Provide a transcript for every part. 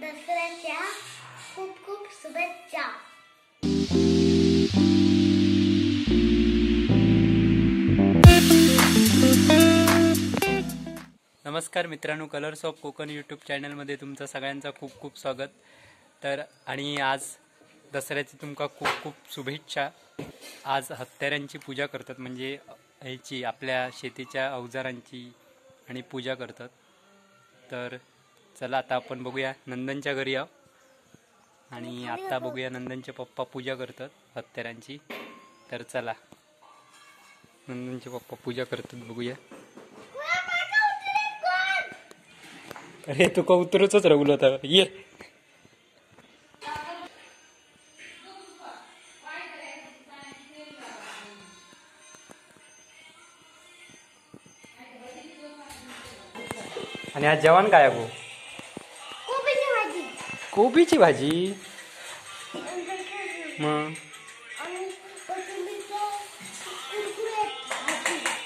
दसऱ्याच्या खूप खूप शुभेच्छा. नमस्कार मित्रांनो, कलर्स ऑफ कोकण यूट्यूब चॅनलमध्ये तुमचं सगळ्यांचं खूप खूप स्वागत. तर आणि आज दसऱ्याची तुमका खूप खूप शुभेच्छा. आज हत्यारांची पूजा करतात, म्हणजे ह्याची आपल्या शेतीच्या अवजारांची आणि पूजा करतात. तर चला आता आपण बघूया नंदनच्या घरी आहो आणि आता बघूया नंदनचे पप्पा पूजा करतात हत्यारांची. तर चला नंदनचे पप्पा पूजा करतात, बघूया. अरे तुका उतरूच रगलो होता, ये. आणि आज जेवण काय आहे? कोबीची भाजी. कोबीची भाजी. मग आणि कोथिंबीरचे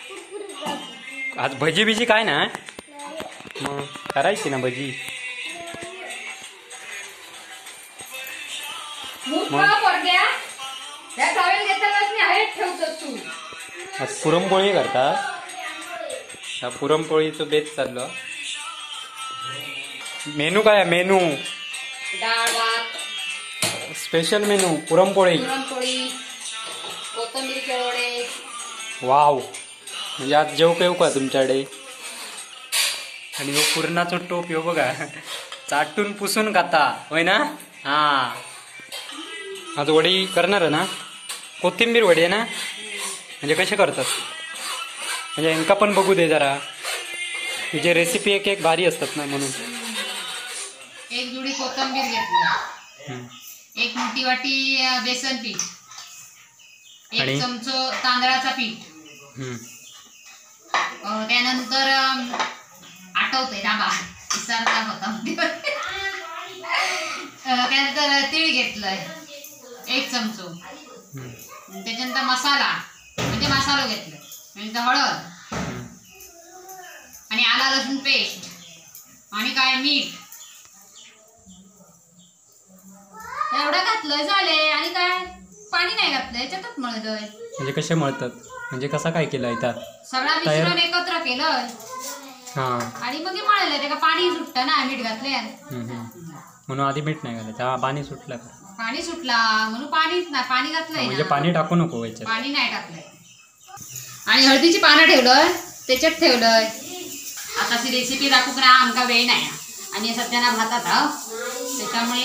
कुरकुरीत भाजी. आज भजी बिजी काय ना, नाही. मग करायची ना भजी. आज पुरणपोळी करतात. हा पुरणपोळीचं बेत चाललो. मेनू काय आहे? मेनू डाळ भात, स्पेशल मेनू पुरणपोळी. पुरणपोळी, कोथिंबीरचे वडे. वाव, म्हणजे आज जेव पेव का तुमच्याकडे? आणि हो पुरणाचा टोप हो बघा, चाटून पुसून खाता होय ना. हा आज वडी करणार ना, कोथिंबीर वडी आहे ना. म्हणजे कसे करतात, म्हणजे यांका पण बघू दे जरा. तुझे रेसिपी एक एक भारी असतात ना, म्हणून. एक जुडी कोथिंबीर घेतली, एक मोठी वाटी बेसन पीठ, आणि? एक चमचो तांदळाचा पीठ. त्यानंतर आठवतंय डाबा विसरला होता. त्यानंतर तीळ घेतलंय एक चमचो. त्याच्यानंतर मसाला म्हणजे मसाला घेतलाय, त्यानंतर हळद आणि आला लसूण पेस्ट आणि काय मीठ एवढं घातलंय झाले. आणि काय पाणी नाही घातलंय, याच्यातच मळलंय. म्हणजे कसे मळतात, म्हणजे कसा काय केला इथं सगळा मिश्रण एकत्र केलंय. हा, आणि मग मळलंय. ते का पाणी सुटतं ना मीठ घातले, म्हणून आधी मीठ नाही घालायचं. हा, पाणी सुटलं. पाणी सुटला म्हणून पाणी घातलंय म्हणजे ना. पाणी टाकू नको याच्यात. पाणी नाही टाकलंय. आणि हळदीची पानं ठेवलंय, त्याच्यात ठेवलंय. आता ती रेसिपी दाखवू का आमका वेळ नाही. आणि सध्या ना भातात त्याच्यामुळे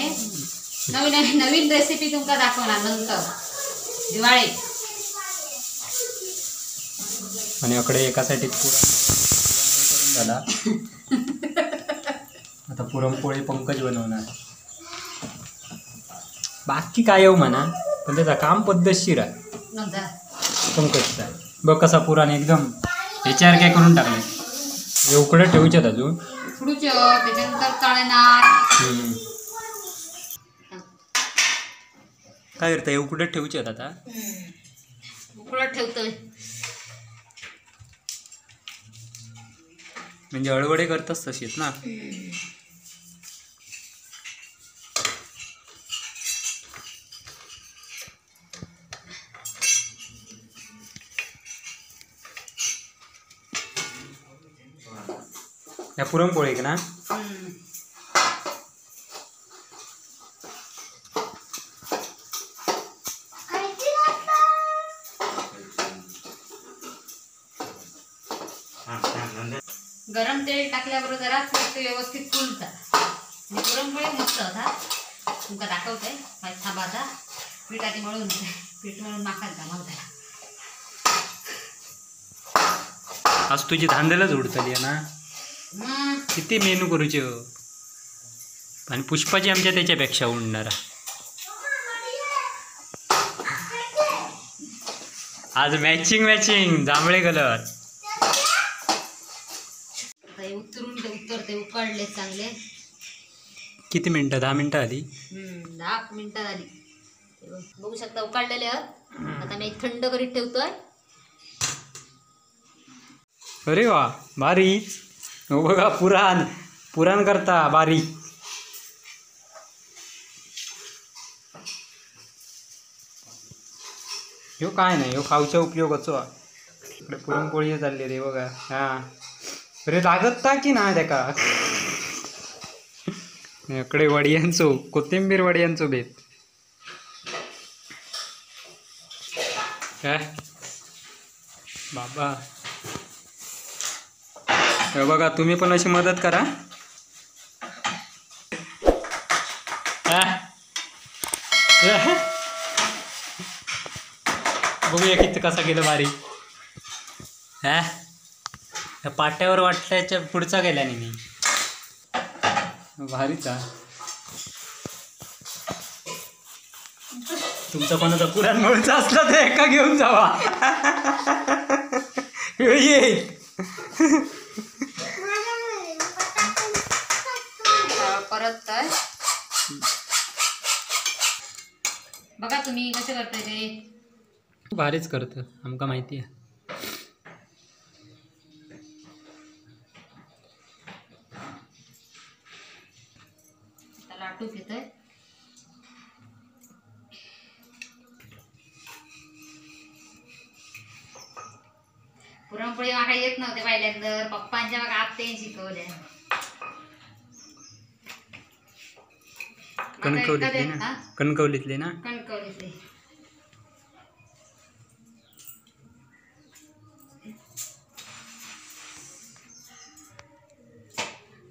नवीन रेसिपी तुमका दाखवणार नंतर दिवाळी. आणि अकडे एकासाठी पुरण झाला. आता पुरणपोळी पंकज बनवणार. बाकी काय येऊ म्हणा, पण त्याचा काम पद्धतशीर आहे पंकजचा. बघ कसा पुराण एकदम ह्याच्यावर काय करून टाकले. हे उकडे ठेवूच्यात अजून त्याच्यानंतर तळणार. काय करता, हे उकडे ठेवूच्यात आता. उकडत ठेवतोय. म्हणजे अळवडे करतच तशीच ना. या पुरणपोळी ना. गरम तेल टाकल्याबरोबर जरा ते व्यवस्थित फुलतात. आणि पुरणपोळी मस्त होता. तुमका दाखवते थांबा. आता पीठ आधी मळून पीठ मळून माखायचा मग. आज तुझी धांदेलाच उडतली ना. किती मेनू करूचे. आणि पुष्पाची आमच्या त्याच्यापेक्षा उडणार. आज मॅचिंग जांभळे कलर. उतरते उकडले चांगले. किती मिनिटं? 10 मिनिटं आली. 10 मिनिटं झाली. बघू शकता उकडलेले आहेत. आता मी थंड करीत ठेवतोय. अरे वा, भारी. हो बघा, पुराण करता बारीक. ह्यो काय नाही, ह्यो खावच्या उपयोगाचो हा. इकडे पुरणपोळी चालली रे बघा. हा अरे लागत ता की ना त्याका. इकडे वड्यांचो, कोथिंबीर वड्यांचो बेत. काय बाबा, हे बघा तुम्ही पण अशी मदत करा. बघूया किती कसा गेलं बारी. हा पाट्यावर वाटल्याच्या पुढचा गेल्या नाही मी भारीचा. तुमचा कोणाचा पुराण म्हणूचा असला तर एका घेऊन जावा. येईल परत तर बघा तुम्ही कसं करताय ते. भारीच करत, आमका माहिती आहे. त्याला आटू घेतोय. पुरणपोळी माका येत नव्हते पहिल्यांदा, पप्पांच्या मग आत्याने शिकवल्या. कणकवलीतली ना, कणकवलीतली ना. कणकवलीतली.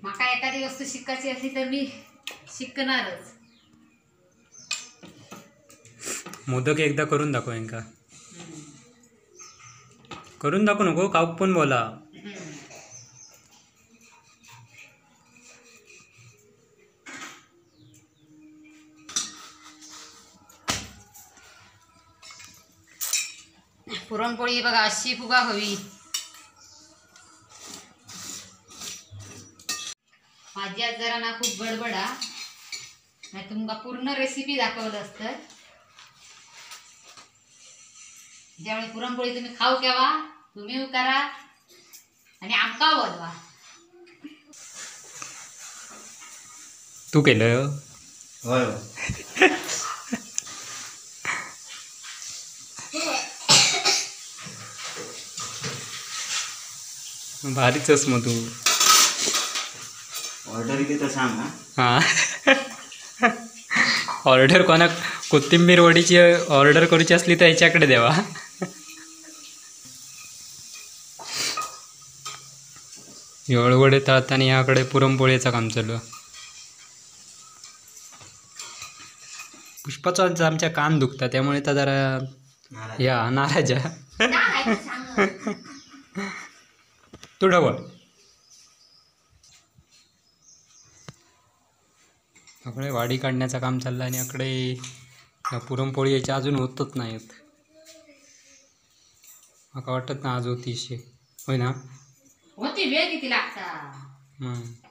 माका एखादी वस्तू शिकायची असली तर मी शिकणारच. मोदक एकदा करून दाखव यांका. करून दाखवू नको, काऊक पण बोला. पुरणपोळी बघा अशी फुगा हवी. माझी आज जरा ना खूप गडबडा, नाही तुमका पूर्ण रेसिपी दाखवलं असतं. ज्यावेळी पुरणपोळी तुम्ही खाऊ केव्हा, तुम्ही करा आणि आमका बोलवा. तू केलं होय भारीच मग तू. ऑर्डर किती तर सांग. हा ऑर्डर कोणाक कोथिंबीर वडीची ऑर्डर करूची असली तर ह्याच्याकडे द्यावा. वडे तळताना याकडे पुरणपोळीचं काम चालू. पुष्पाचा आमच्या कान दुखता त्यामुळे तर जरा या नाराज तू ढवळ. अकडे वाडी काढण्याचं काम चाललं आणि अकडे पुरणपोळी याच्या अजून होतच नाहीत. मला वाटत ना आज होतीशे होय ना. होती वेळ किती लागता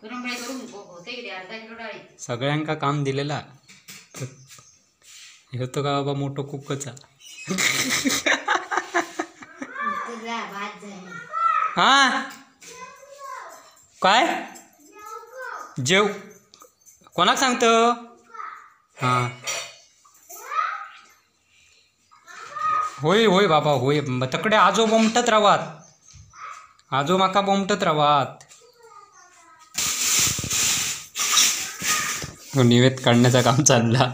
पुरणपोळी करून होते किती अर्धा किलो डाळी. सगळ्यांका काम दिलेला होतं का बाबा मोठं कुकचा. हा काय जेव कोणाक सांगतो. हां होय होय बाबा होय. तकडे आजो बोमटत रावात, आजो माका बोमटत रावात. निवेद काढण्याचं काम चालला.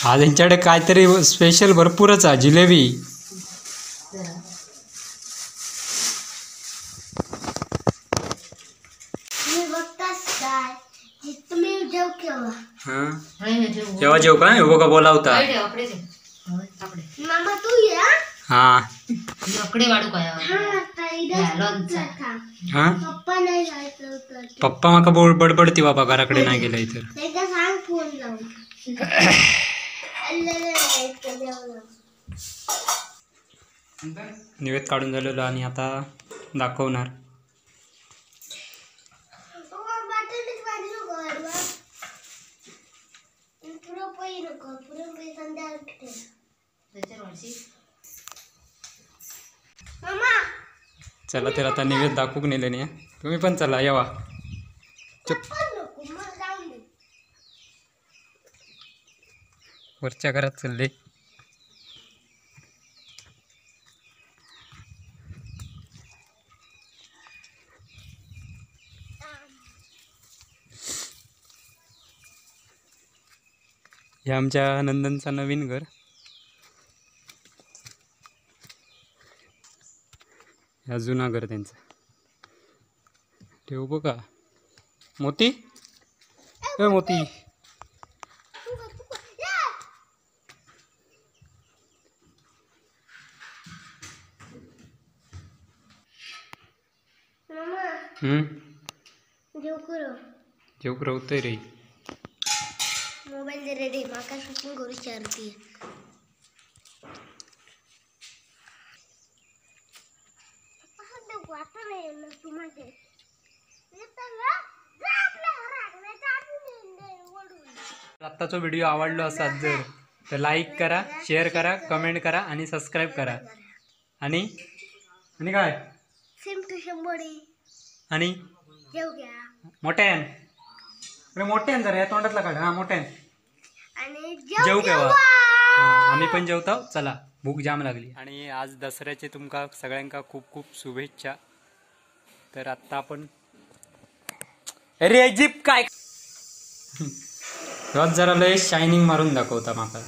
आज यांच्याकडे काहीतरी स्पेशल भरपूरच आहे. जिलेबी जेव्हा जेव का हे बघा बोलावता. मामा तू या. हा अकडे वाढू काय लोणचा. हा पप्पा नाही जायचं होतं. पप्पा माका बडबडती बाबा घराकडे नाही गेलाय तर. एकदा सांग फोन लावून. निवेद काढून झालेलो आणि आता दाखवणार. चला तर आता निवेद दाखवूक नेले नाही. तुम्ही पण चला येवा. चुप वरच्या घरात चालले. हे आमच्या नंदनचा नवीन घर. हा जुना घर त्यांचा. ठेवू बघा मोती. ए मोती. जेव करो. जेवक राहतोय रे. मोबाईल दे रेडी माका शूटिंग करू चारती. आत्ताचा व्हिडिओ आवडलो असाल जर तर लाईक करा, शेअर करा, कमेंट करा आणि सबस्क्राईब करा. आणि आणि काय सेम टू शंभरी आणि जेव घ्या. मोठ्यान अरे मोठ्यान जरा या तोंडातला काढ. हा मोठ्यान आणि जेव केव्हा. आम्ही पण जेवतो. चला भूक जाम लागली. आणि आज दसऱ्याचे तुमका सगळ्यांका खूप खूप शुभेच्छा. तर आत्ता आपण रेजिप काय जरा लय शायनिंग मारून दाखवता माका.